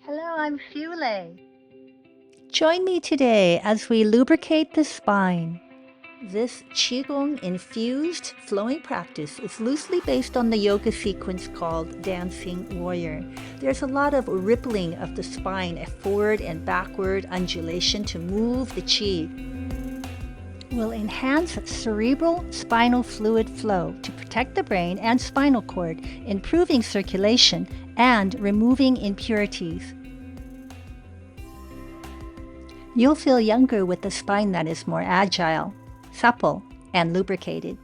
Hello, I'm Fule. Join me today as we lubricate the spine. This Qigong infused flowing practice is loosely based on the yoga sequence called Dancing Warrior. There's a lot of rippling of the spine, a forward and backward undulation to move the qi. Will enhance cerebral spinal fluid flow to protect the brain and spinal cord, improving circulation and removing impurities. You'll feel younger with a spine that is more agile, supple, and lubricated.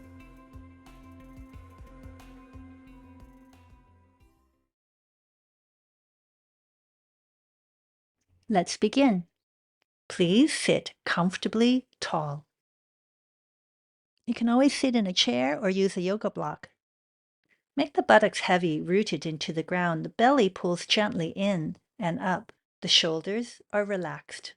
Let's begin. Please sit comfortably tall. You can always sit in a chair or use a yoga block. Make the buttocks heavy, rooted into the ground. The belly pulls gently in and up. The shoulders are relaxed.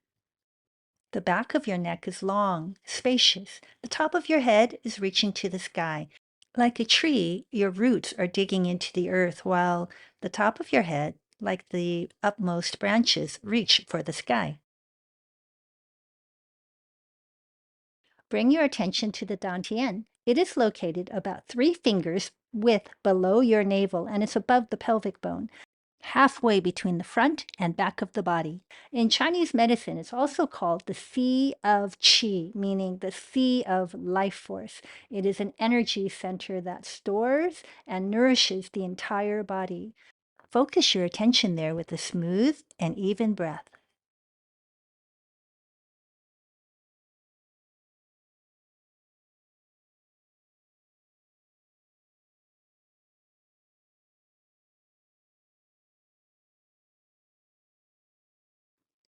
The back of your neck is long, spacious. The top of your head is reaching to the sky. Like a tree, your roots are digging into the earth, while the top of your head, like the upmost branches, reach for the sky. Bring your attention to the Dantian. It is located about 3 fingers width below your navel, and it's above the pelvic bone, halfway between the front and back of the body. In Chinese medicine, it's also called the Sea of Qi, meaning the sea of life force. It is an energy center that stores and nourishes the entire body. Focus your attention there with a smooth and even breath.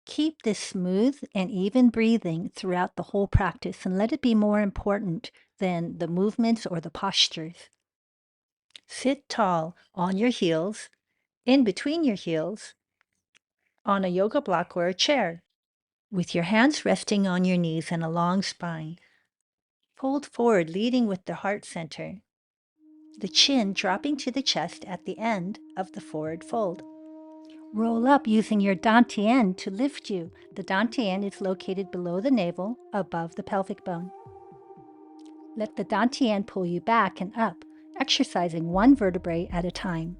Keep this smooth and even breathing throughout the whole practice and let it be more important than the movements or the postures. Sit tall on your heels, in between your heels, on a yoga block or a chair, with your hands resting on your knees and a long spine. Fold forward, leading with the heart center, the chin dropping to the chest at the end of the forward fold. Roll up using your Dantian to lift you. The Dantian is located below the navel, above the pelvic bone. Let the Dantian pull you back and up, exercising one vertebrae at a time.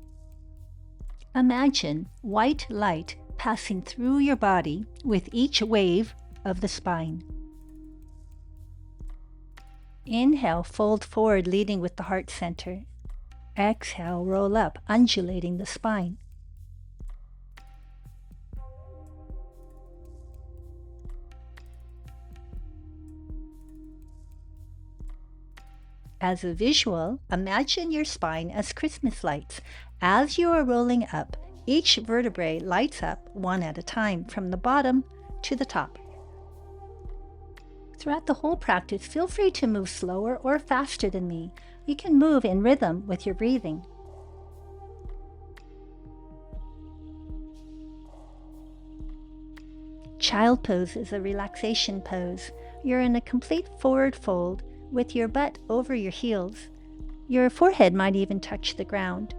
Imagine white light passing through your body with each wave of the spine. Inhale, fold forward, leading with the heart center. Exhale, roll up, undulating the spine. As a visual, imagine your spine as Christmas lights. As you are rolling up, each vertebrae lights up one at a time, from the bottom to the top. Throughout the whole practice, feel free to move slower or faster than me. You can move in rhythm with your breathing. Child pose is a relaxation pose. You're in a complete forward fold with your butt over your heels. Your forehead might even touch the ground.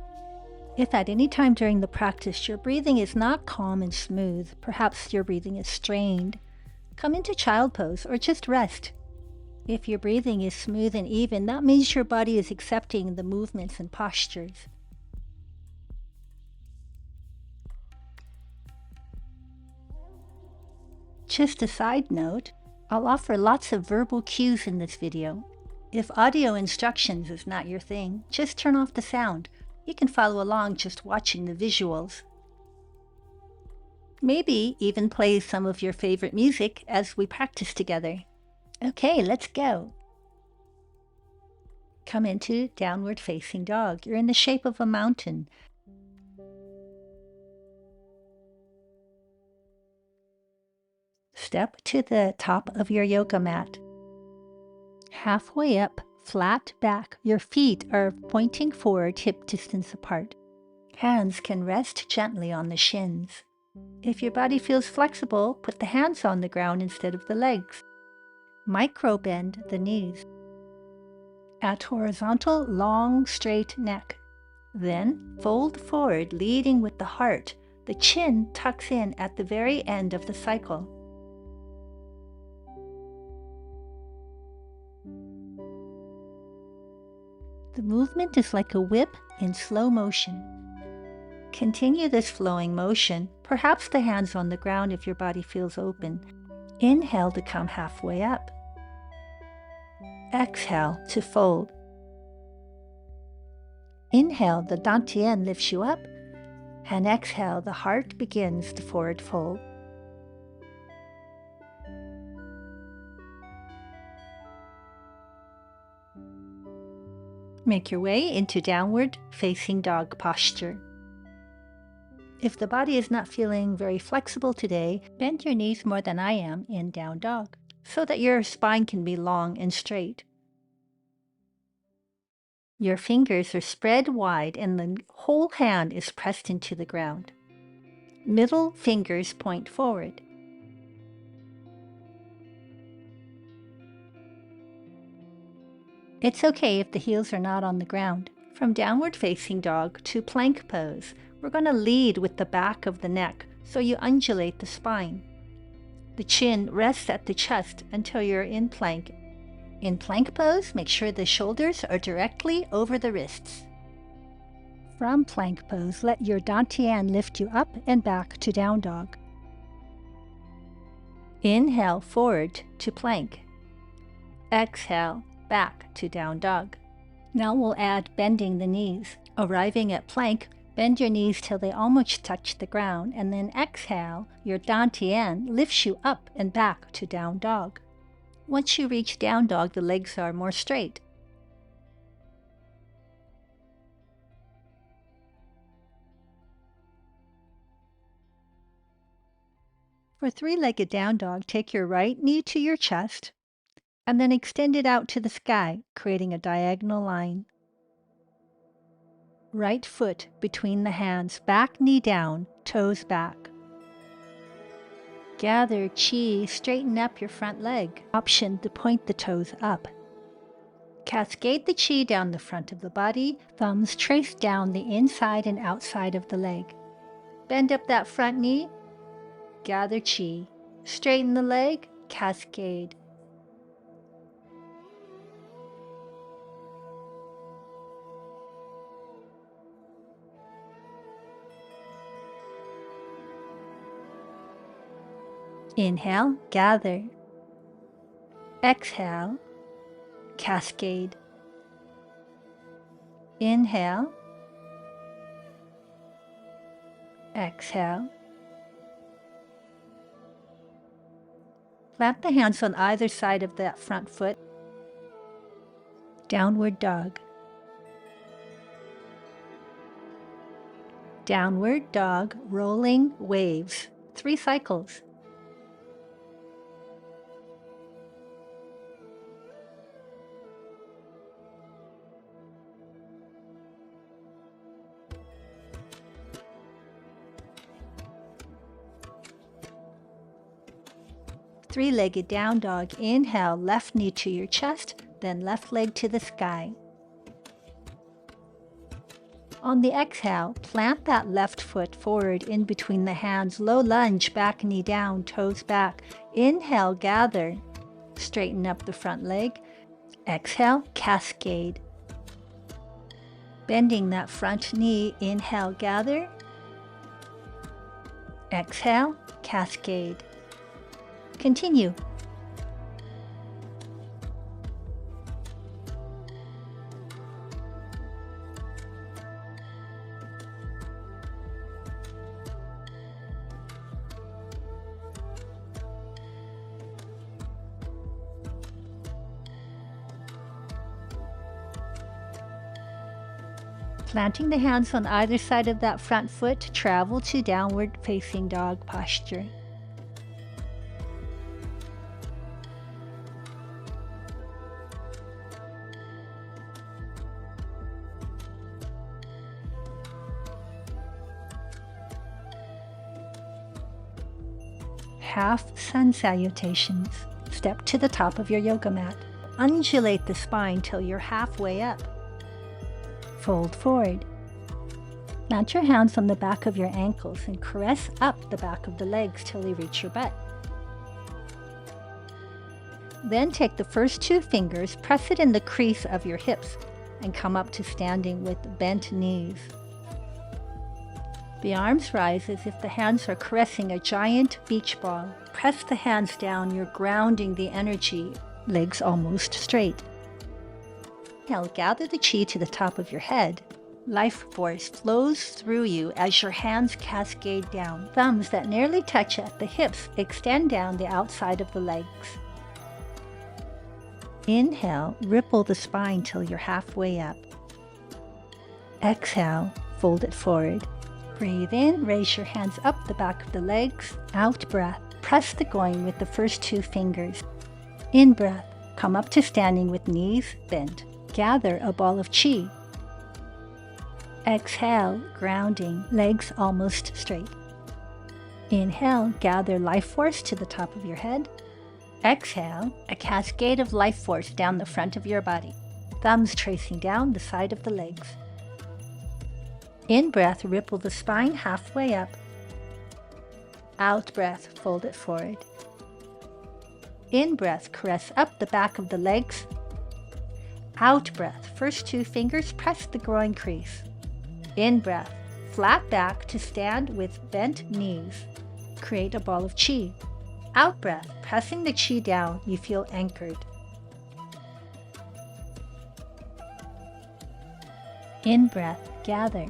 If at any time during the practice your breathing is not calm and smooth, perhaps your breathing is strained, come into child pose or just rest. If your breathing is smooth and even, that means your body is accepting the movements and postures. Just a side note, I'll offer lots of verbal cues in this video. If audio instructions is not your thing, just turn off the sound. You can follow along just watching the visuals. Maybe even play some of your favorite music as we practice together. Okay, let's go. Come into downward facing dog. You're in the shape of a mountain. Step to the top of your yoga mat. Halfway up, flat back, your feet are pointing forward, hip distance apart. Hands can rest gently on the shins. If your body feels flexible, put the hands on the ground instead of the legs. Micro bend the knees. At horizontal, long, straight neck. Then fold forward, leading with the heart. The chin tucks in at the very end of the cycle. The movement is like a whip in slow motion. Continue this flowing motion, perhaps the hands on the ground if your body feels open. Inhale to come halfway up. Exhale to fold. Inhale, the Dantian lifts you up, and exhale, the heart begins the forward fold. Make your way into downward facing dog posture. If the body is not feeling very flexible today, bend your knees more than I am in down dog, so that your spine can be long and straight. Your fingers are spread wide and the whole hand is pressed into the ground. Middle fingers point forward. It's okay if the heels are not on the ground. From downward facing dog to plank pose, we're going to lead with the back of the neck, so you undulate the spine. The chin rests at the chest until you're in plank. In plank pose, make sure the shoulders are directly over the wrists. From plank pose, let your Dantian lift you up and back to down dog. Inhale forward to plank. Exhale back to down dog. Now we'll add bending the knees. Arriving at plank, bend your knees till they almost touch the ground, and then exhale, your Dantian lifts you up and back to down dog. Once you reach down dog, the legs are more straight. For three-legged down dog, take your right knee to your chest and then extend it out to the sky, creating a diagonal line. Right foot between the hands, back knee down, toes back. Gather chi, straighten up your front leg. Option to point the toes up. Cascade the chi down the front of the body, thumbs trace down the inside and outside of the leg. Bend up that front knee, gather chi. Straighten the leg, cascade. Inhale, gather. Exhale, cascade. Inhale. Exhale. Plant the hands on either side of that front foot. Downward dog. Downward dog, rolling waves. 3 cycles. Three-legged down dog. Inhale, left knee to your chest, then left leg to the sky. On the exhale, plant that left foot forward in between the hands. Low lunge, back knee down, toes back. Inhale, gather. Straighten up the front leg. Exhale, cascade. Bending that front knee. Inhale, gather. Exhale, cascade. Continue. Planting the hands on either side of that front foot, travel to downward facing dog posture. Half Sun Salutations. Step to the top of your yoga mat. Undulate the spine till you're halfway up. Fold forward. Plant your hands on the back of your ankles and caress up the back of the legs till they reach your butt. Then take the first 2 fingers, press it in the crease of your hips, and come up to standing with bent knees. The arms rise as if the hands are caressing a giant beach ball. Press the hands down, you're grounding the energy, legs almost straight. Now gather the chi to the top of your head. Life force flows through you as your hands cascade down. Thumbs that nearly touch at the hips extend down the outside of the legs. Inhale, ripple the spine till you're halfway up. Exhale, fold it forward. Breathe in, raise your hands up the back of the legs. Out breath, press the groin with the first 2 fingers. In breath, come up to standing with knees bent. Gather a ball of chi. Exhale, grounding, legs almost straight. Inhale, gather life force to the top of your head. Exhale, a cascade of life force down the front of your body. Thumbs tracing down the side of the legs. In breath, ripple the spine halfway up. Out breath, fold it forward. In breath, caress up the back of the legs. Out breath, first 2 fingers press the groin crease. In breath, flat back to stand with bent knees. Create a ball of chi. Out breath, pressing the chi down, you feel anchored. In breath, gather.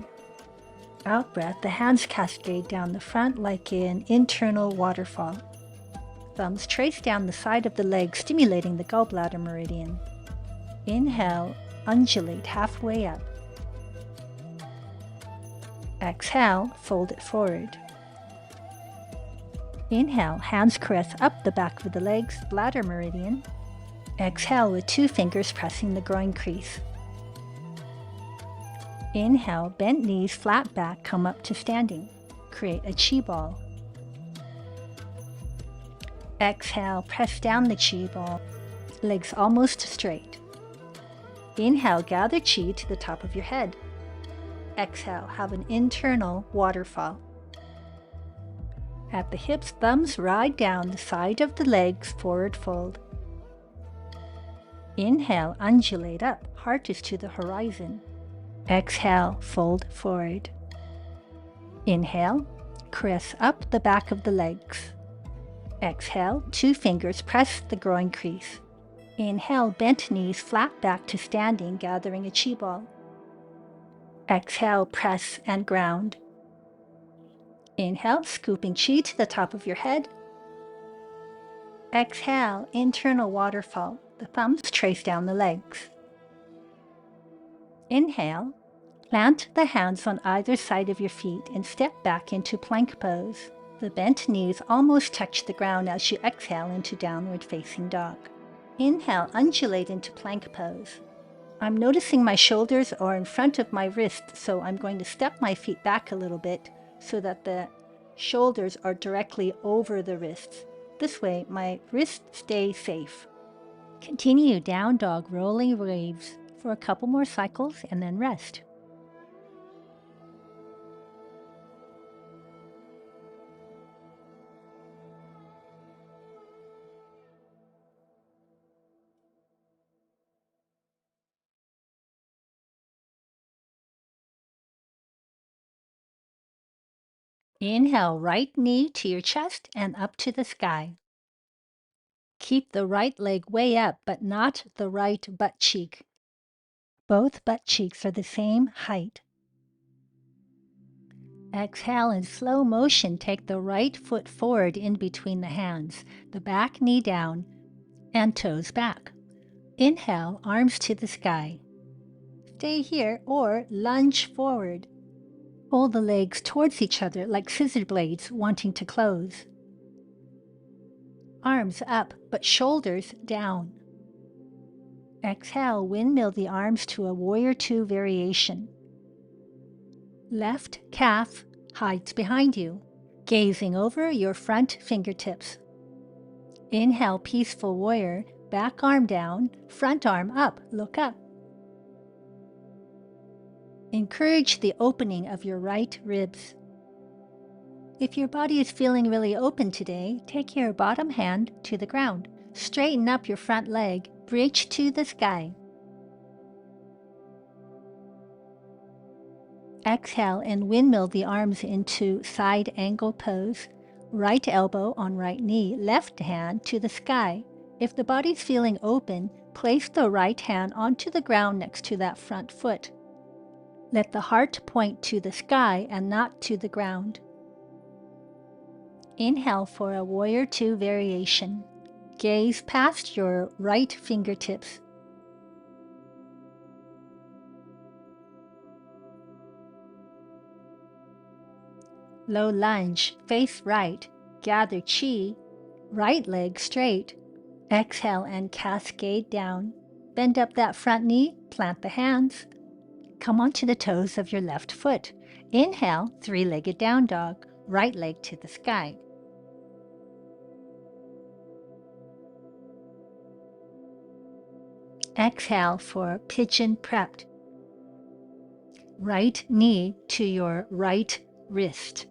Out breath, the hands cascade down the front like an internal waterfall. Thumbs trace down the side of the leg, stimulating the gallbladder meridian. Inhale, undulate halfway up. Exhale, fold it forward. Inhale, hands caress up the back of the legs, bladder meridian. Exhale with 2 fingers pressing the groin crease. Inhale, bent knees, flat back, come up to standing. Create a chi ball. Exhale, press down the chi ball. Legs almost straight. Inhale, gather chi to the top of your head. Exhale, have an internal waterfall. At the hips, thumbs ride down the side of the legs, forward fold. Inhale, undulate up, heart is to the horizon. Exhale, fold forward. Inhale, caress up the back of the legs. Exhale, 2 fingers press the groin crease. Inhale, bent knees, flat back to standing, gathering a chi ball. Exhale, press and ground. Inhale, scooping chi to the top of your head. Exhale, internal waterfall. The thumbs trace down the legs. Inhale, plant the hands on either side of your feet and step back into plank pose. The bent knees almost touch the ground as you exhale into downward facing dog. Inhale, undulate into plank pose. I'm noticing my shoulders are in front of my wrist, so I'm going to step my feet back a little bit so that the shoulders are directly over the wrists. This way, my wrists stay safe. Continue down dog rolling waves for a couple more cycles and then rest. Inhale, right knee to your chest and up to the sky. Keep the right leg way up, but not the right butt cheek. Both butt cheeks are the same height. Exhale, in slow motion, take the right foot forward in between the hands, the back knee down, and toes back. Inhale, arms to the sky. Stay here or lunge forward. Pull the legs towards each other like scissor blades wanting to close. Arms up, but shoulders down. Exhale, windmill the arms to a Warrior Two variation. Left calf hides behind you, gazing over your front fingertips. Inhale, peaceful warrior, back arm down, front arm up, look up. Encourage the opening of your right ribs. If your body is feeling really open today, take your bottom hand to the ground. Straighten up your front leg, reach to the sky. Exhale and windmill the arms into side angle pose. Right elbow on right knee, left hand to the sky. If the body's feeling open, place the right hand onto the ground next to that front foot. Let the heart point to the sky and not to the ground. Inhale for a Warrior Two variation. Gaze past your right fingertips. Low lunge, face right. Gather chi, right leg straight. Exhale and cascade down. Bend up that front knee, plant the hands. Come onto the toes of your left foot. Inhale, three-legged down dog, right leg to the sky. Exhale for pigeon prepped. Right knee to your right wrist.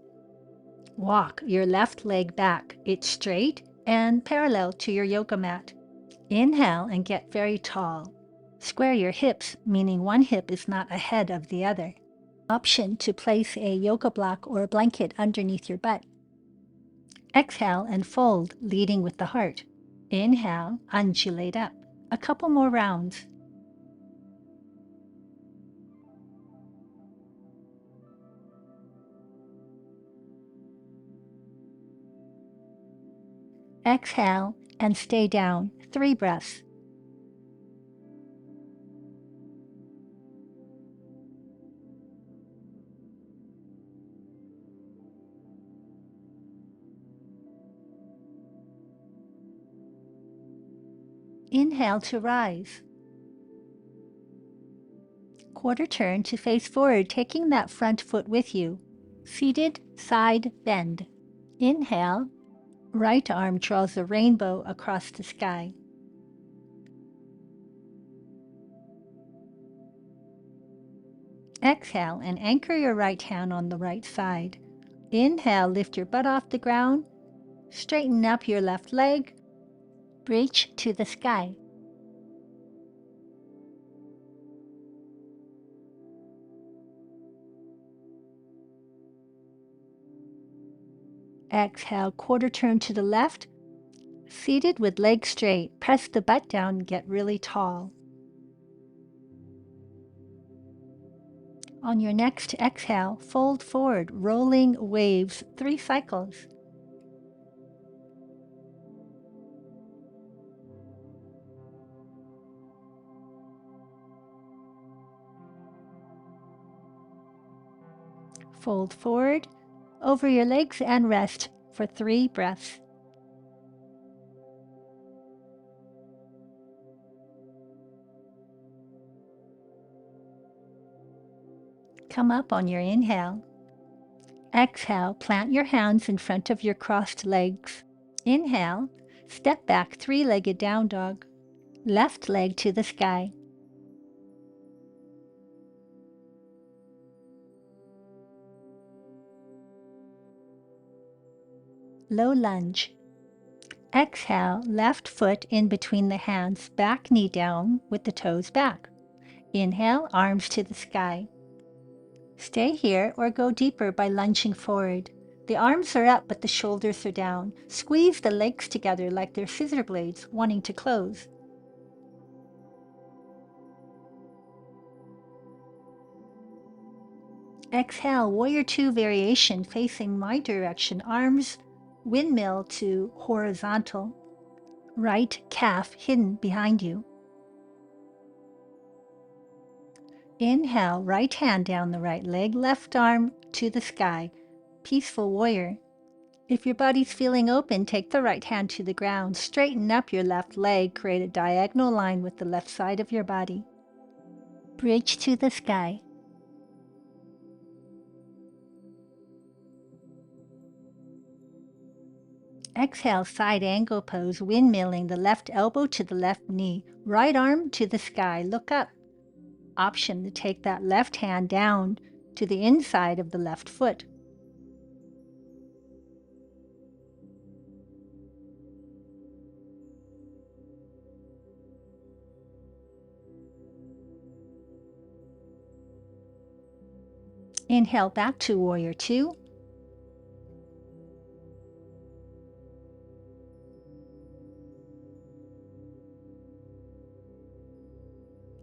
Walk your left leg back. It's straight and parallel to your yoga mat. Inhale and get very tall. Square your hips, meaning one hip is not ahead of the other. Option to place a yoga block or blanket underneath your butt. Exhale and fold, leading with the heart. Inhale, undulate up. A couple more rounds. Exhale and stay down. 3 breaths. Inhale to rise. Quarter turn to face forward, taking that front foot with you. Seated side bend. Inhale, right arm draws a rainbow across the sky. Exhale and anchor your right hand on the right side. Inhale, lift your butt off the ground. Straighten up your left leg. Reach to the sky. Exhale, quarter turn to the left. Seated with legs straight, press the butt down and get really tall. On your next exhale, fold forward, rolling waves, 3 cycles. Fold forward, over your legs and rest for 3 breaths. Come up on your inhale. Exhale, plant your hands in front of your crossed legs. Inhale, step back, 3-legged down dog. Left leg to the sky. Low lunge. Exhale, left foot in between the hands, back knee down with the toes back. Inhale, arms to the sky. Stay here or go deeper by lunging forward. The arms are up but the shoulders are down. Squeeze the legs together like they're scissor blades wanting to close. Exhale, Warrior Two variation facing my direction. Arms windmill to horizontal. Right calf hidden behind you. Inhale, right hand down the right leg, left arm to the sky. Peaceful warrior. If your body's feeling open, take the right hand to the ground. Straighten up your left leg. Create a diagonal line with the left side of your body. Bridge to the sky. Exhale, side angle pose, windmilling the left elbow to the left knee. Right arm to the sky. Look up. option to take that left hand down to the inside of the left foot. Inhale back to Warrior Two.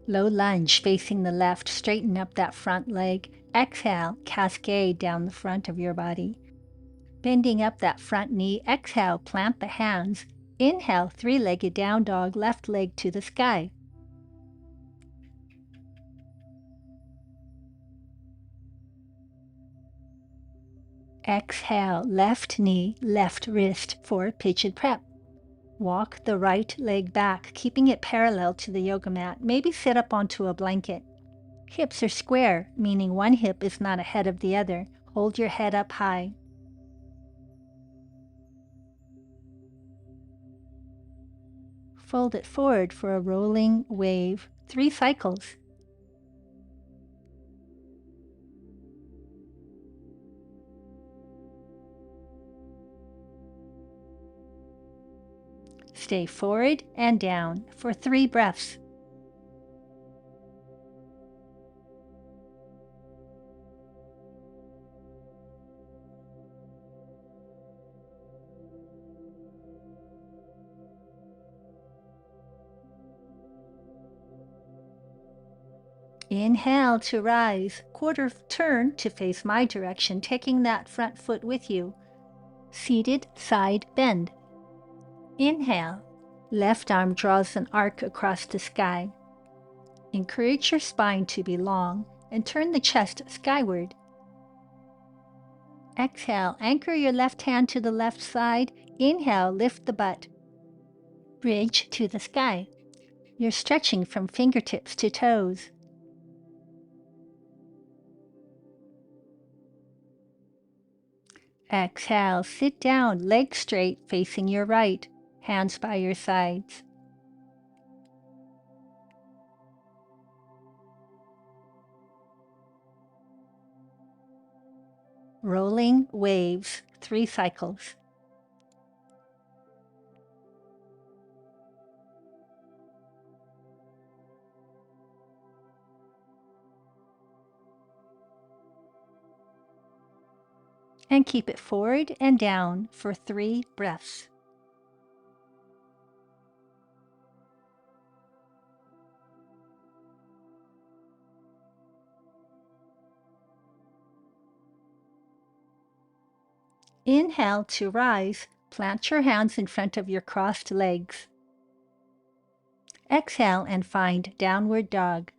Low lunge facing the left, straighten up that front leg. Exhale, cascade down the front of your body. Bending up that front knee, exhale, plant the hands. Inhale, three-legged down dog, left leg to the sky. Exhale, left knee, left wrist for pigeon prep. Walk the right leg back, keeping it parallel to the yoga mat. Maybe sit up onto a blanket. Hips are square, meaning one hip is not ahead of the other. Hold your head up high. Fold it forward for a rolling wave, 3 cycles. Stay forward and down for 3 breaths. Inhale to rise, quarter turn to face my direction, taking that front foot with you. Seated side bend. Inhale, left arm draws an arc across the sky. Encourage your spine to be long and turn the chest skyward. Exhale, anchor your left hand to the left side. Inhale, lift the butt. Bridge to the sky. You're stretching from fingertips to toes. Exhale, sit down, legs straight, facing your right, hands by your sides. Rolling waves, 3 cycles. And keep it forward and down for 3 breaths. Inhale to rise, plant your hands in front of your crossed legs. Exhale and find downward dog.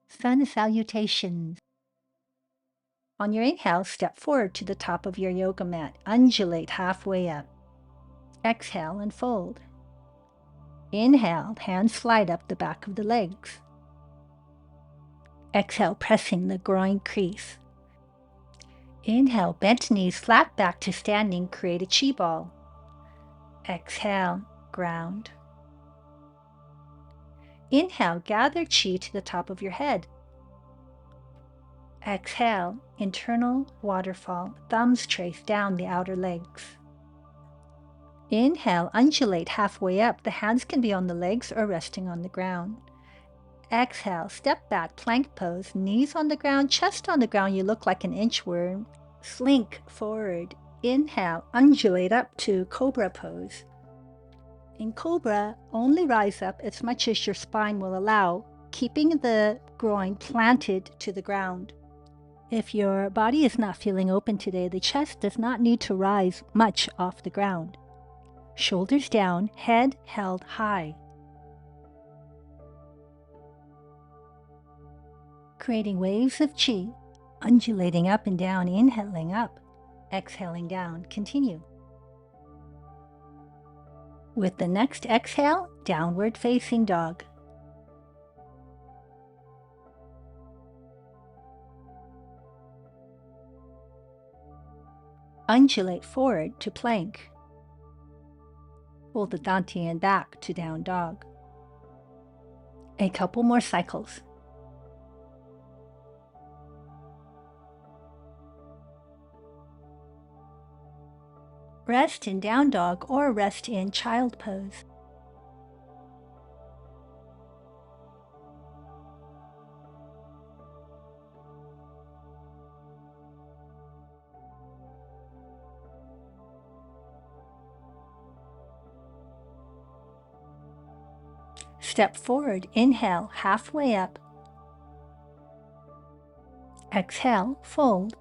Sun Salutations. On your inhale, step forward to the top of your yoga mat. Undulate halfway up. Exhale and fold. Inhale, hands slide up the back of the legs. Exhale, pressing the groin crease. Inhale, bent knees flat back to standing, create a chi ball. Exhale, ground. Inhale, gather chi to the top of your head. Exhale, internal waterfall, thumbs trace down the outer legs. Inhale, undulate halfway up. The hands can be on the legs or resting on the ground. Exhale, step back, plank pose, knees on the ground, chest on the ground. You look like an inchworm. Slink forward. Inhale, undulate up to Cobra pose. In Cobra, only rise up as much as your spine will allow, keeping the groin planted to the ground. If your body is not feeling open today, the chest does not need to rise much off the ground. Shoulders down, head held high. Creating waves of chi, undulating up and down, inhaling up, exhaling down. Continue. With the next exhale, downward facing dog. Undulate forward to plank. Pull the Dantian back to down dog. A couple more cycles. Rest in down dog or rest in child pose. Step forward, inhale, halfway up. Exhale, fold.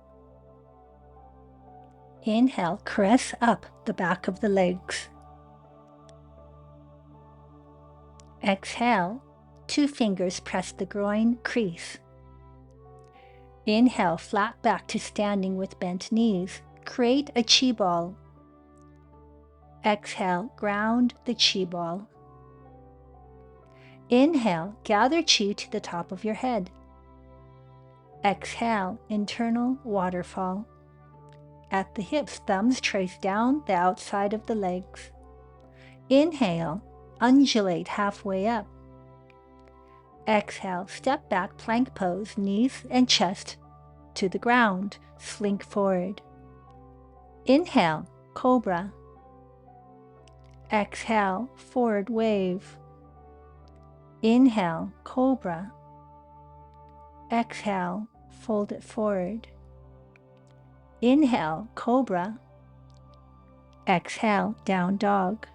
Inhale, caress up the back of the legs. Exhale, 2 fingers press the groin crease. Inhale, flat back to standing with bent knees. Create a chi ball. Exhale, ground the chi ball. Inhale, gather chi to the top of your head. Exhale, internal waterfall. At the hips, thumbs trace down the outside of the legs. Inhale, undulate halfway up. Exhale, step back, plank pose, knees and chest to the ground, slink forward. Inhale, Cobra. Exhale, forward wave. Inhale, Cobra. Exhale, fold it forward. Inhale, Cobra. Exhale, down dog.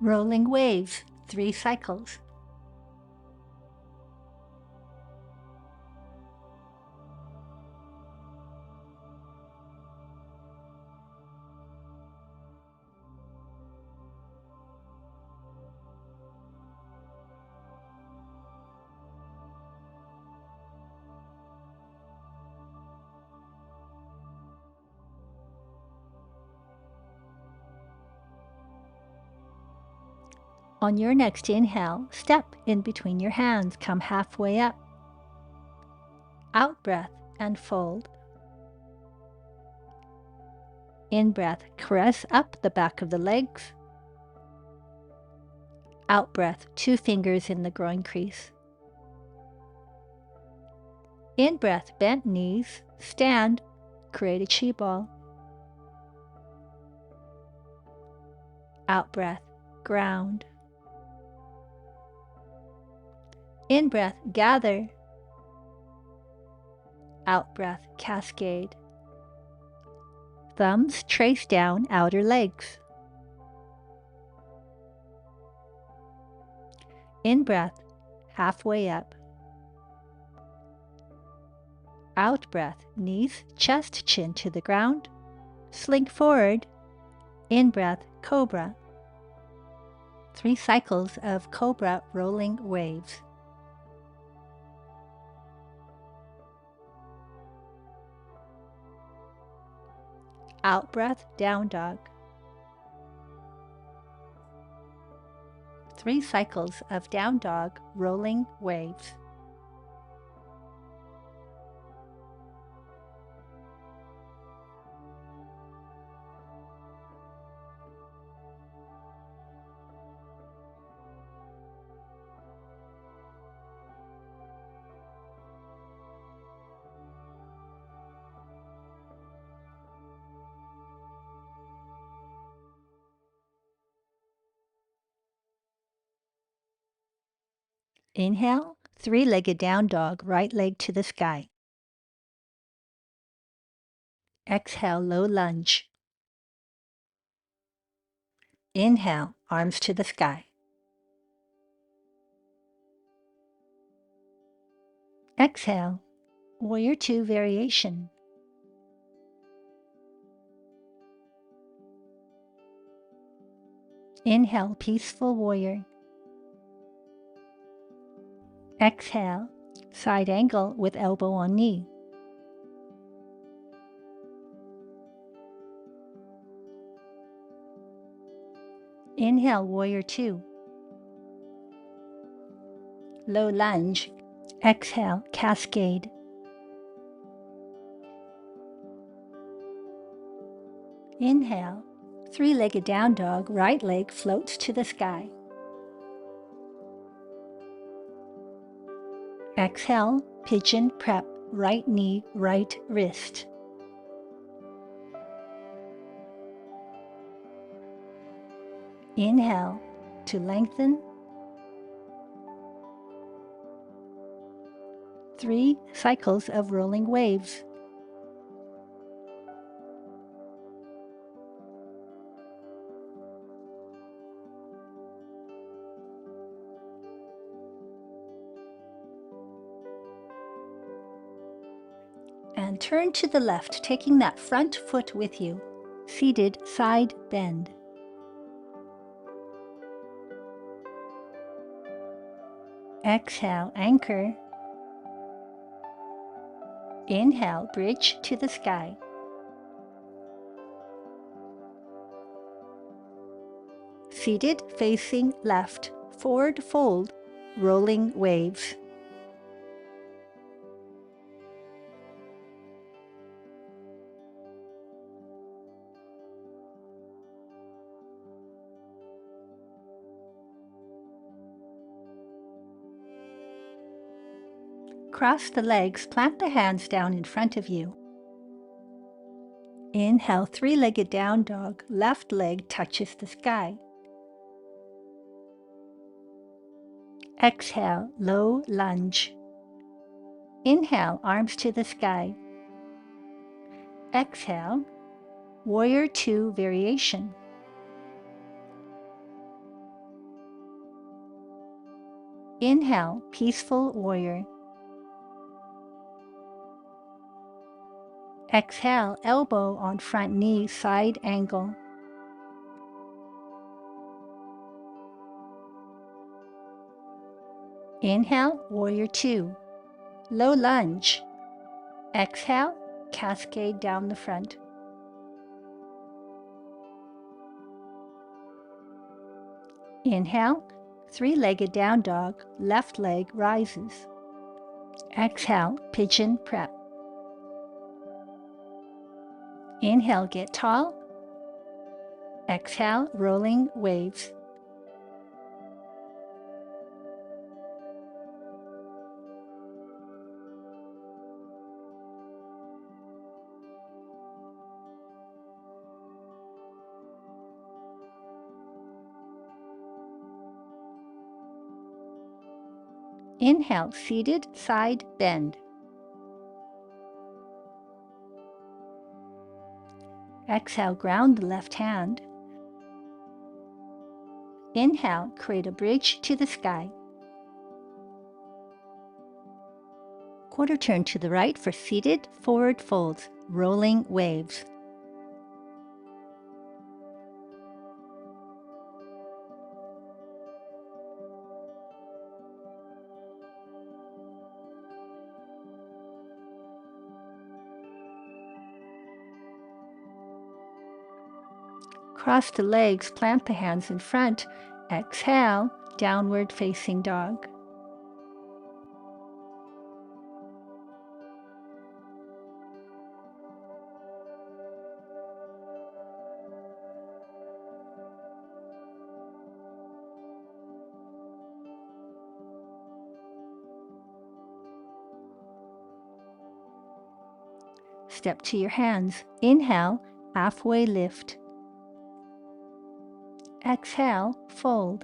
Rolling waves, 3 cycles. On your next inhale, step in between your hands, come halfway up. Out breath and fold. In breath, caress up the back of the legs. Out breath, 2 fingers in the groin crease. In breath, bent knees, stand, create a chi ball. Out breath, ground. In breath, gather. Out breath, cascade. Thumbs trace down outer legs. In breath, halfway up. Out breath, knees, chest, chin to the ground. Slink forward. In breath, Cobra. 3 cycles of Cobra rolling waves. Out breath, down dog. 3 cycles of down dog rolling waves. Inhale, 3-legged down dog, right leg to the sky. Exhale, low lunge. Inhale, arms to the sky. Exhale, Warrior 2 variation. Inhale, peaceful warrior. Exhale, side angle with elbow on knee. Inhale, Warrior 2. Low lunge. Exhale, cascade. Inhale, three-legged down dog, right leg floats to the sky. Exhale, pigeon prep, right knee, right wrist. Inhale to lengthen. 3 cycles of rolling waves. And turn to the left, taking that front foot with you. Seated side bend. Exhale, anchor. Inhale, bridge to the sky. Seated facing left, forward fold, rolling waves. Cross the legs, plant the hands down in front of you. Inhale, three-legged down dog, left leg touches the sky. Exhale, low lunge. Inhale, arms to the sky. Exhale, Warrior 2 variation. Inhale, peaceful warrior. Exhale, elbow on front knee, side angle. Inhale, Warrior 2. Low lunge. Exhale, cascade down the front. Inhale, three-legged down dog, left leg rises. Exhale, pigeon prep. Inhale, get tall. Exhale, rolling waves. Inhale, seated side bend. Exhale, ground the left hand. Inhale, create a bridge to the sky. Quarter turn to the right for seated forward folds, rolling waves. Cross the legs, plant the hands in front. Exhale, downward facing dog. Step to your hands. Inhale, halfway lift. Exhale, fold.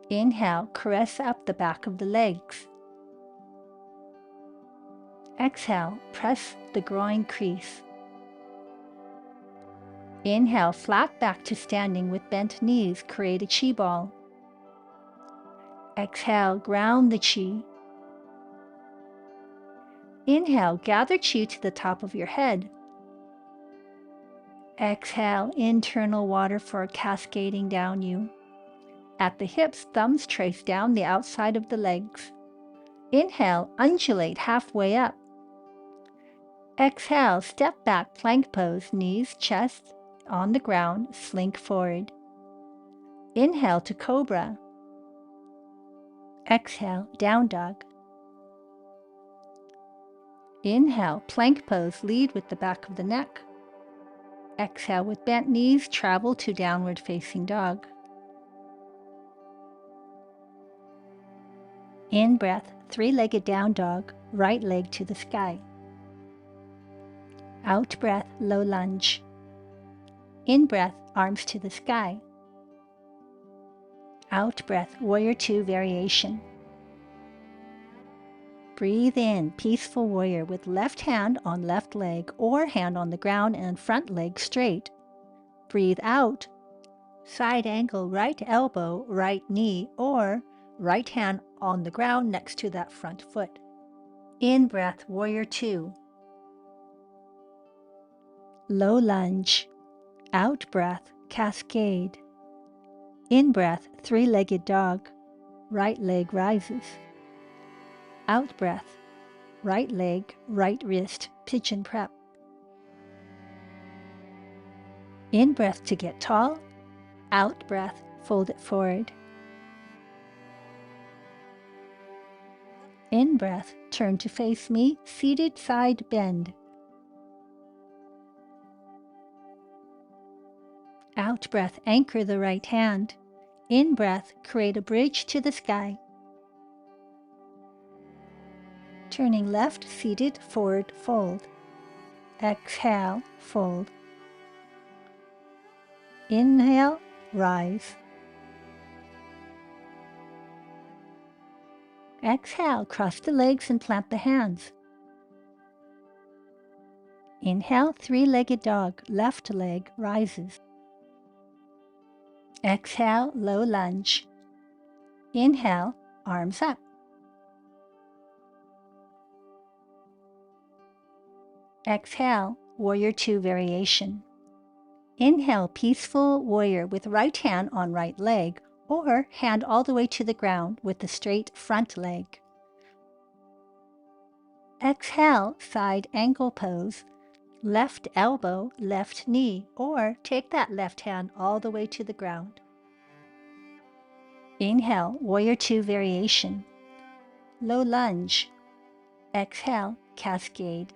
Inhale, caress up the back of the legs. Exhale, press the groin crease. Inhale, flat back to standing with bent knees, create a chi ball. Exhale, ground the chi. Inhale, gather chi to the top of your head. Exhale, internal water for cascading down you. At the hips, thumbs trace down the outside of the legs. Inhale, undulate halfway up. Exhale, step back, plank pose, knees, chest on the ground, slink forward. Inhale to Cobra. Exhale, down dog. Inhale, plank pose, lead with the back of the neck. Exhale with bent knees, travel to downward facing dog. In breath, three-legged down dog, right leg to the sky. Out breath, low lunge. In breath, arms to the sky. Out breath, warrior two variation. Breathe in, peaceful warrior with left hand on left leg or hand on the ground and front leg straight. Breathe out, side angle right elbow, right knee, or right hand on the ground next to that front foot. In breath, warrior two. Low lunge. Out breath, cascade. In breath, three-legged dog, right leg rises. Out breath, right leg, right wrist, pigeon prep. In breath to get tall. Out breath, fold it forward. In breath, turn to face me, seated side bend. Out breath, anchor the right hand. In breath, create a bridge to the sky. Turning left, seated, forward, fold. Exhale, fold. Inhale, rise. Exhale, cross the legs and plant the hands. Inhale, three-legged dog, left leg rises. Exhale, low lunge. Inhale, arms up. Exhale, warrior two variation. Inhale, peaceful warrior with right hand on right leg or hand all the way to the ground with the straight front leg. Exhale, side angle pose, left elbow, left knee, or take that left hand all the way to the ground. Inhale, warrior two variation. Low lunge. Exhale, cascade.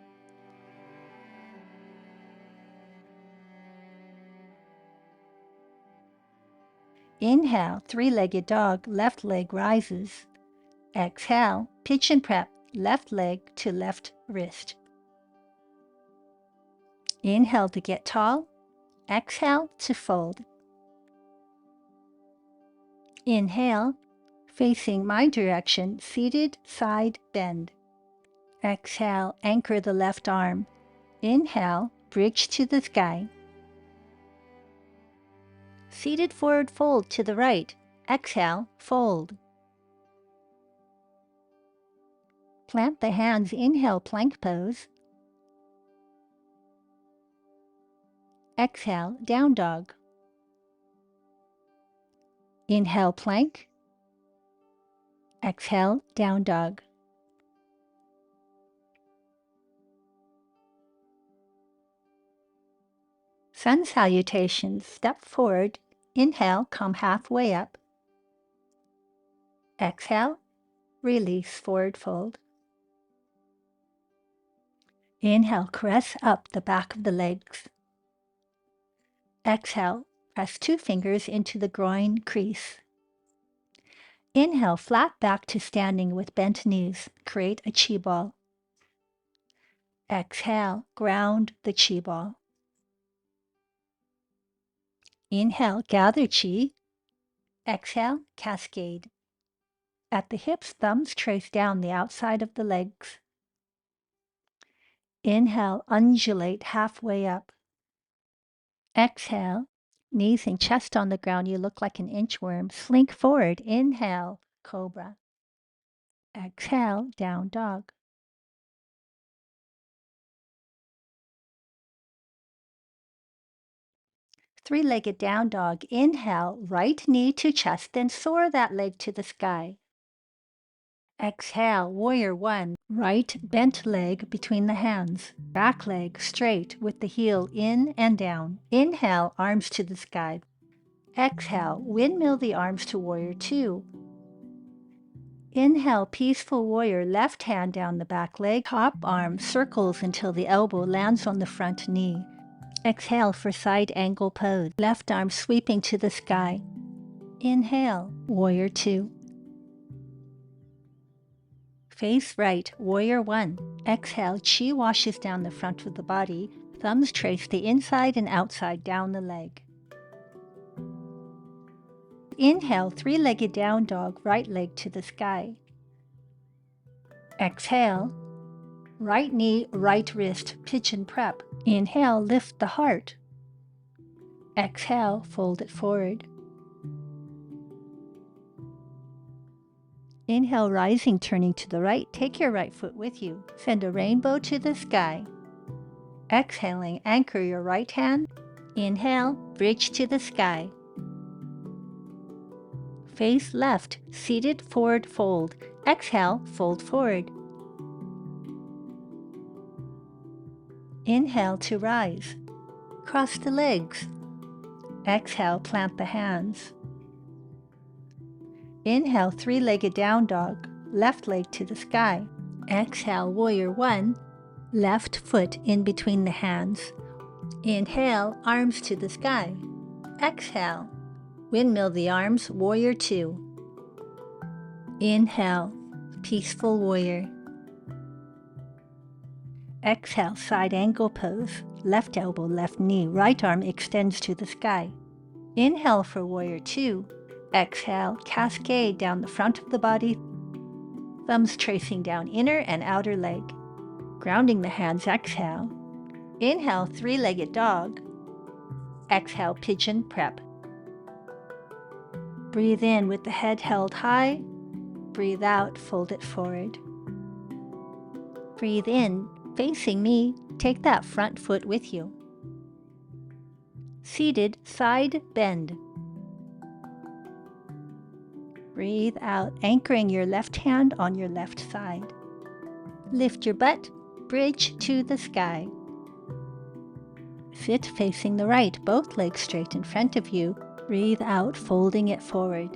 Inhale, three-legged dog, left leg rises. Exhale, pigeon prep, left leg to left wrist. Inhale to get tall. Exhale to fold. Inhale, facing my direction, seated side bend. Exhale, anchor the left arm. Inhale, bridge to the sky. Seated forward fold to the right. Exhale, fold. Plant the hands, inhale, plank pose. Exhale, down dog. Inhale, plank. Exhale, down dog. Sun Salutations, step forward. Inhale, come halfway up. Exhale, release, forward fold. Inhale, caress up the back of the legs. Exhale, press two fingers into the groin crease. Inhale, flat back to standing with bent knees. Create a chi ball. Exhale, ground the chi ball. Inhale, gather chi. Exhale, cascade. At the hips, thumbs trace down the outside of the legs. Inhale, undulate halfway up. Exhale, knees and chest on the ground. You look like an inchworm. Slink forward. Inhale, Cobra. Exhale, down dog. Three-legged down dog. Inhale, right knee to chest, then soar that leg to the sky. Exhale, warrior one. Right bent leg between the hands. Back leg straight with the heel in and down. Inhale, arms to the sky. Exhale, windmill the arms to warrior two. Inhale, peaceful warrior, left hand down the back leg. Top arm circles until the elbow lands on the front knee. Exhale for side angle pose. Left arm sweeping to the sky. Inhale, Warrior 2. Face right, Warrior 1. Exhale, Qi washes down the front of the body. Thumbs trace the inside and outside down the leg. Inhale, three-legged down dog, right leg to the sky. Exhale, right knee, right wrist, pigeon prep. Inhale, lift the heart. Exhale, fold it forward. Inhale, rising, turning to the right. Take your right foot with you. Send a rainbow to the sky. Exhaling, anchor your right hand. Inhale, bridge to the sky. Face left, seated forward fold. Exhale, fold forward. Inhale to rise. Cross the legs. Exhale, plant the hands. Inhale, three-legged down dog, left leg to the sky. Exhale, Warrior 1, left foot in between the hands. Inhale, arms to the sky. Exhale, windmill the arms, Warrior 2. Inhale, peaceful warrior. Exhale, side angle pose, left elbow, left knee, right arm extends to the sky. Inhale for Warrior 2. Exhale, cascade down the front of the body, thumbs tracing down inner and outer leg. Grounding the hands, exhale. Inhale, three-legged dog. Exhale, pigeon prep. Breathe in with the head held high. Breathe out, fold it forward. Breathe in, facing me, take that front foot with you. Seated, side bend. Breathe out, anchoring your left hand on your left side. Lift your butt, bridge to the sky. Sit facing the right, both legs straight in front of you. Breathe out, folding it forward.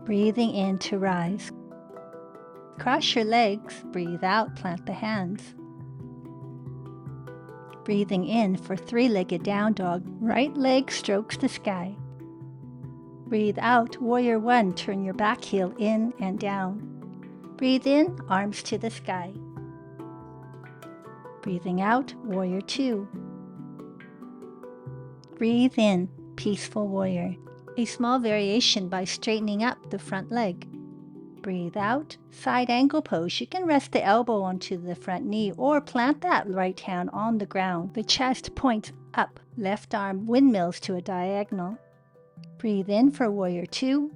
Breathing in to rise. Cross your legs, breathe out, plant the hands. Breathing in for three-legged down dog, right leg strokes the sky. Breathe out, Warrior 1, turn your back heel in and down. Breathe in, arms to the sky. Breathing out, Warrior 2. Breathe in, peaceful warrior. A small variation by straightening up the front leg. Breathe out, side angle pose. You can rest the elbow onto the front knee or plant that right hand on the ground. The chest points up, left arm windmills to a diagonal. Breathe in for Warrior 2.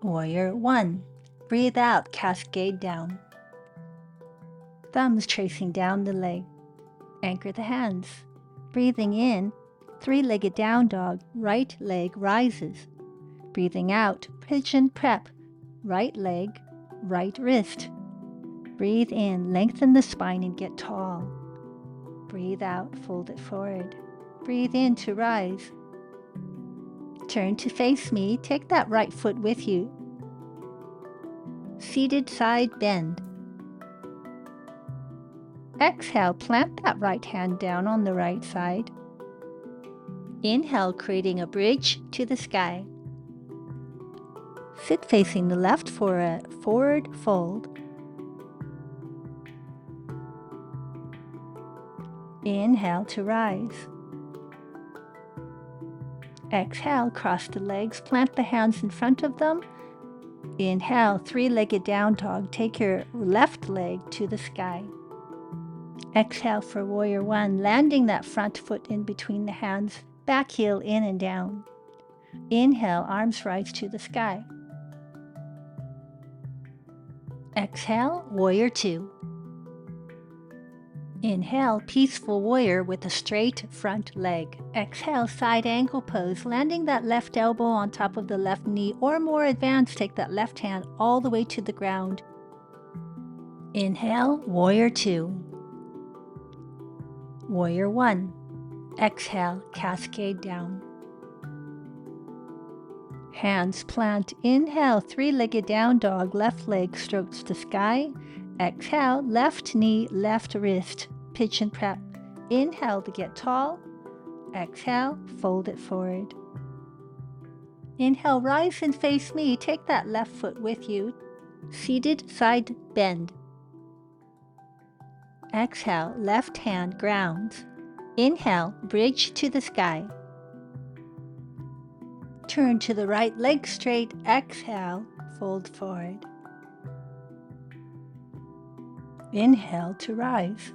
Warrior 1. Breathe out, cascade down. Thumbs tracing down the leg. Anchor the hands. Breathing in, three-legged down dog, right leg rises. Breathing out, pigeon prep, right leg, right wrist. Breathe in, lengthen the spine and get tall. Breathe out, fold it forward. Breathe in to rise. Turn to face me, take that right foot with you. Seated side bend. Exhale, plant that right hand down on the right side. Inhale, creating a bridge to the sky. Sit facing the left for a forward fold. Inhale to rise. Exhale, cross the legs, plant the hands in front of them. Inhale, three-legged down dog, take your left leg to the sky. Exhale for Warrior 1, landing that front foot in between the hands, back heel in and down. Inhale, arms rise to the sky. Exhale, Warrior 2. Inhale, peaceful warrior with a straight front leg. Exhale, side angle pose, landing that left elbow on top of the left knee, or more advanced, take that left hand all the way to the ground. Inhale, Warrior 2. Warrior 1. Exhale, cascade down. Hands plant. Inhale, three-legged down dog, left leg strokes the sky. Exhale, left knee, left wrist, pigeon prep. Inhale to get tall. Exhale, fold it forward. Inhale, rise and face me. Take that left foot with you. Seated side bend. Exhale, left hand grounds. Inhale, bridge to the sky. Turn to the right leg straight. Exhale, fold forward. Inhale to rise.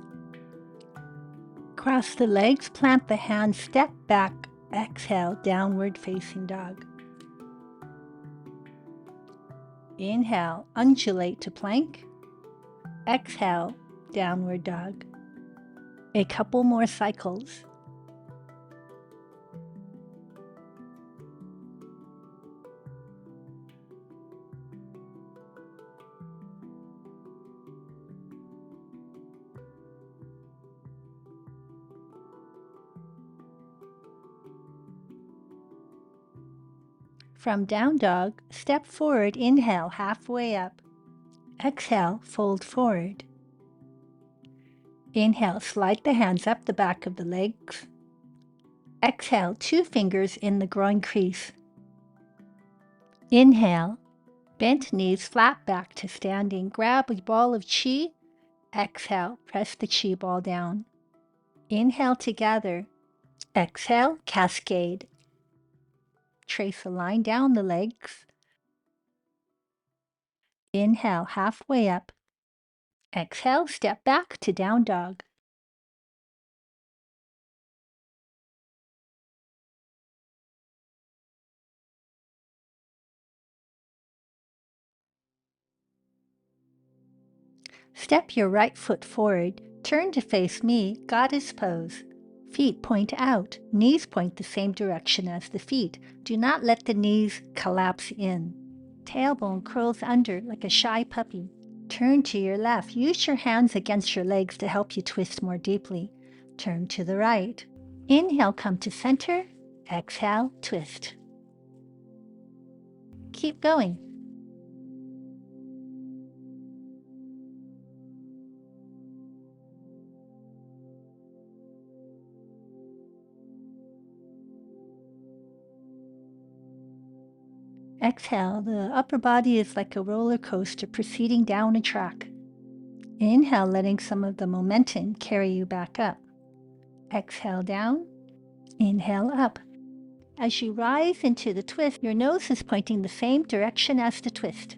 Cross the legs, plant the hands, step back. Exhale, downward facing dog. Inhale, undulate to plank. Exhale, downward dog. A couple more cycles. From down dog, step forward, inhale, halfway up. Exhale, fold forward. Inhale, slide the hands up the back of the legs. Exhale, 2 fingers in the groin crease. Inhale, bent knees, flat back to standing. Grab a ball of chi. Exhale, press the chi ball down. Inhale to gather. Exhale, cascade. Trace a line down the legs. Inhale, halfway up. Exhale, step back to down dog. Step your right foot forward. Turn to face me, goddess pose. Feet point out, knees point the same direction as the feet. Do not let the knees collapse in. Tailbone curls under like a shy puppy. Turn to your left. Use your hands against your legs to help you twist more deeply. Turn to the right. Inhale, come to center. Exhale, twist. Keep going. Exhale, the upper body is like a roller coaster proceeding down a track. Inhale, letting some of the momentum carry you back up. Exhale down, inhale up. As you rise into the twist, your nose is pointing the same direction as the twist.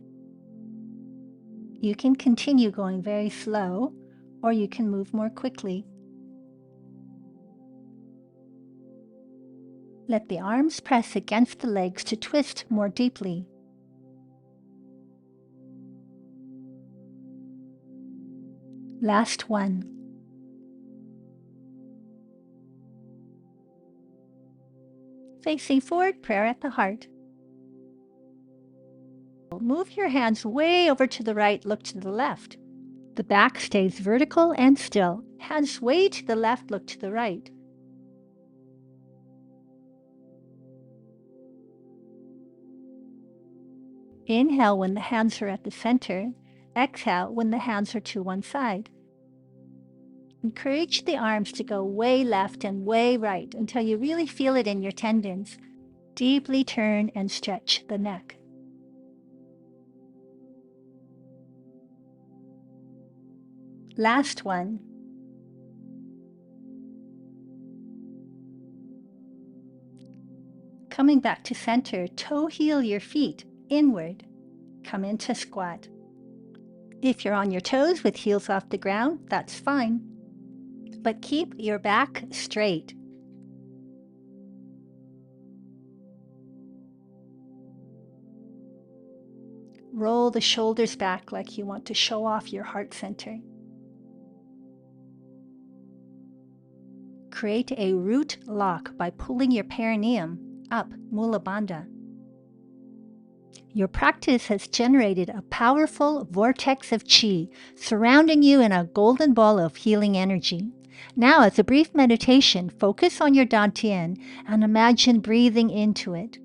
You can continue going very slow, or you can move more quickly. Let the arms press against the legs to twist more deeply. Last one. Facing forward, prayer at the heart. Move your hands way over to the right, look to the left. The back stays vertical and still. Hands way to the left, look to the right. Inhale when the hands are at the center. Exhale when the hands are to one side. Encourage the arms to go way left and way right until you really feel it in your tendons. Deeply turn and stretch the neck. Last one. Coming back to center, toe heel your feet inward. Come into squat. If you're on your toes with heels off the ground, that's fine. But keep your back straight. Roll the shoulders back like you want to show off your heart center. Create a root lock by pulling your perineum up, Mula bandha. Your practice has generated a powerful vortex of chi surrounding you in a golden ball of healing energy. Now, as a brief meditation, focus on your Dantian and imagine breathing into it.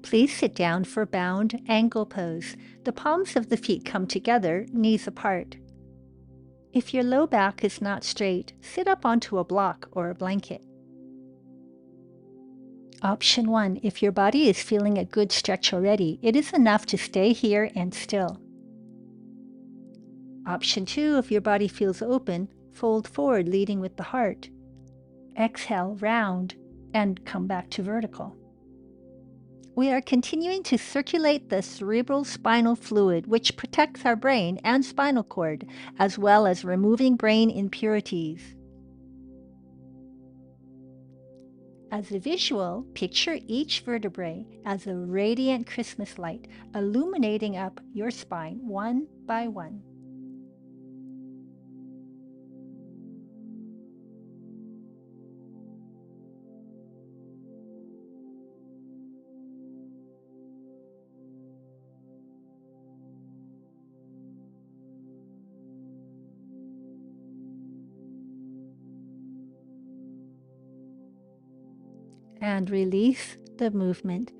Please sit down for bound angle pose. The palms of the feet come together, knees apart. If your low back is not straight, sit up onto a block or a blanket. Option 1. If your body is feeling a good stretch already, it is enough to stay here and still. Option 2. If your body feels open, fold forward, leading with the heart. Exhale, round, and come back to vertical. We are continuing to circulate the cerebrospinal fluid, which protects our brain and spinal cord, as well as removing brain impurities. As a visual, picture each vertebrae as a radiant Christmas light, illuminating up your spine one by one. And release the movement.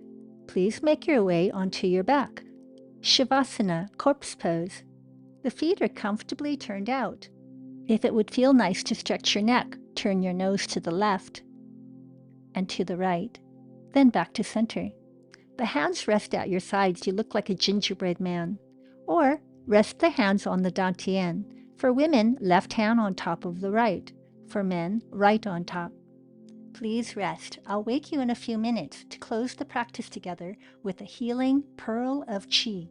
Please make your way onto your back. Savasana, corpse pose. The feet are comfortably turned out. If it would feel nice to stretch your neck, turn your nose to the left and to the right, then back to center. The hands rest at your sides. You look like a gingerbread man. Or rest the hands on the Dantian. For women, left hand on top of the right. For men, right on top. Please rest. I'll wake you in a few minutes to close the practice together with a healing pearl of Qi.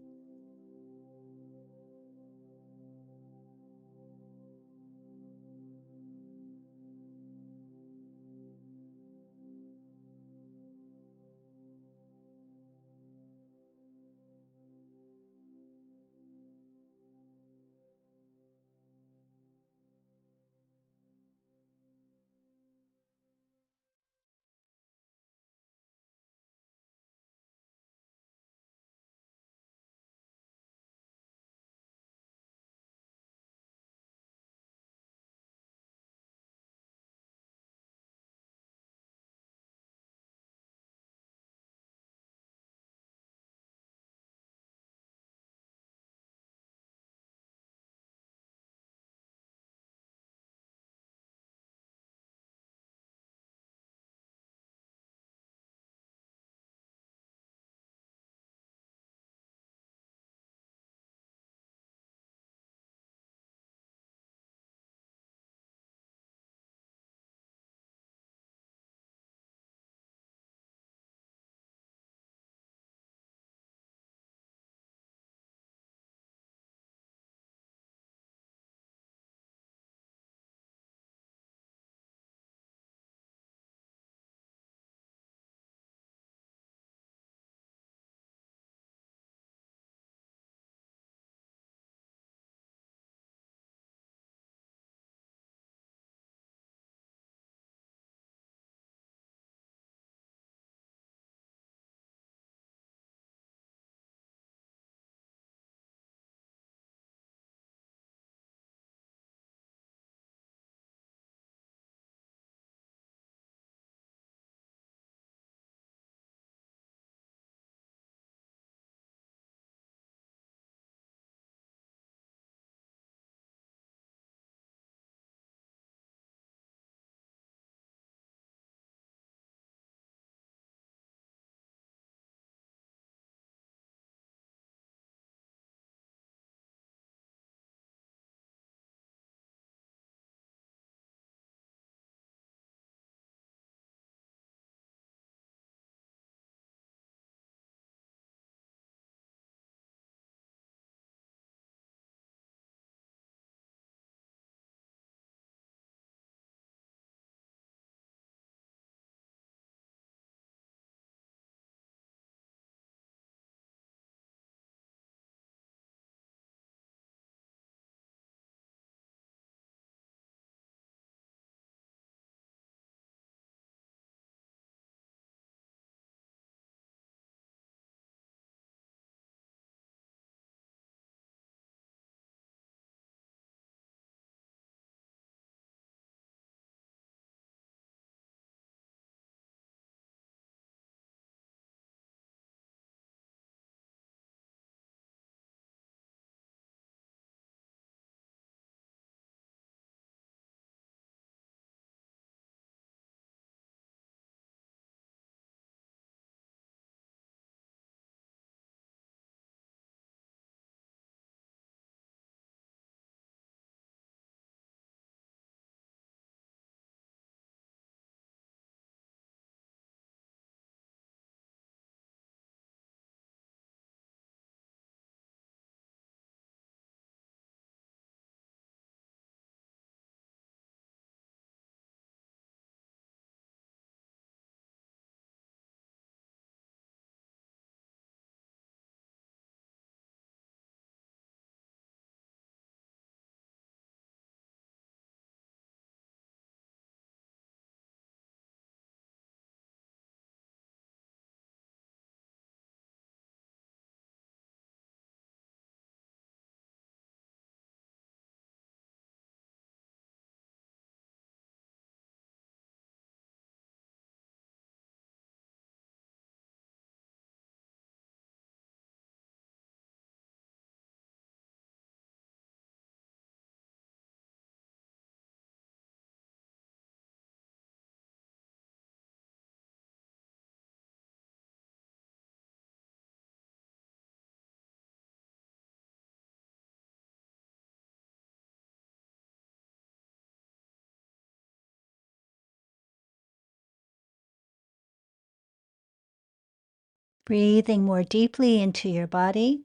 Breathing more deeply into your body,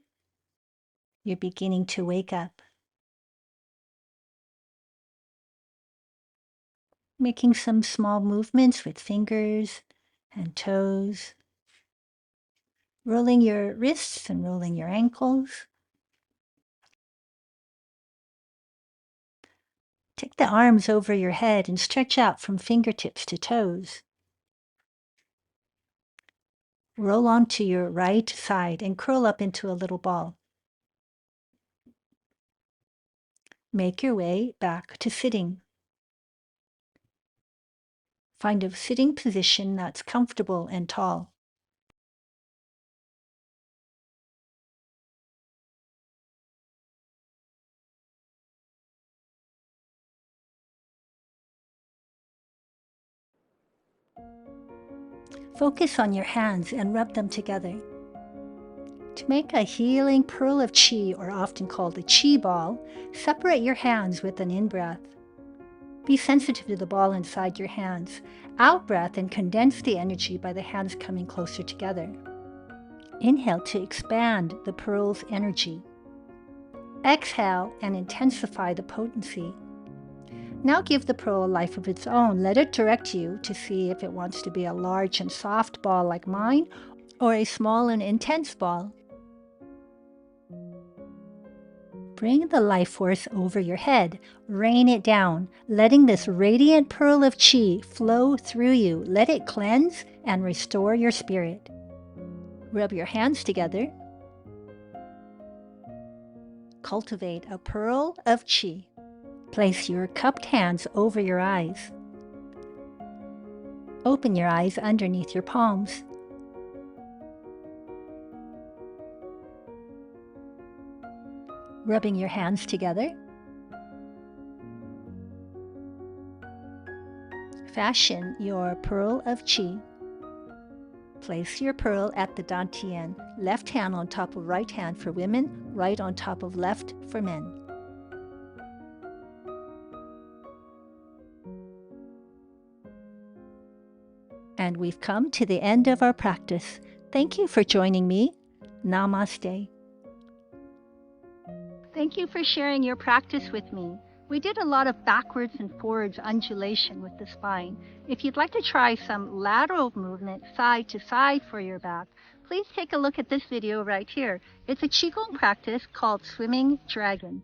you're beginning to wake up. Making some small movements with fingers and toes. Rolling your wrists and rolling your ankles. Take the arms over your head and stretch out from fingertips to toes. Roll onto your right side and curl up into a little ball. Make your way back to sitting. Find a sitting position that's comfortable and tall. Focus on your hands and rub them together. To make a healing pearl of qi, or often called a qi ball, separate your hands with an in-breath. Be sensitive to the ball inside your hands. Out-breath and condense the energy by the hands coming closer together. Inhale to expand the pearl's energy. Exhale and intensify the potency. Now give the pearl a life of its own. Let it direct you to see if it wants to be a large and soft ball like mine, or a small and intense ball. Bring the life force over your head. Rain it down, letting this radiant pearl of qi flow through you. Let it cleanse and restore your spirit. Rub your hands together. Cultivate a pearl of qi. Place your cupped hands over your eyes. Open your eyes underneath your palms. Rubbing your hands together. Fashion your pearl of qi. Place your pearl at the Dantian, left hand on top of right hand for women, right on top of left for men. And we've come to the end of our practice. Thank you for joining me. Namaste. Thank you for sharing your practice with me. We did a lot of backwards and forwards undulation with the spine. If you'd like to try some lateral movement side to side for your back, please take a look at this video right here. It's a Qigong practice called Swimming Dragon.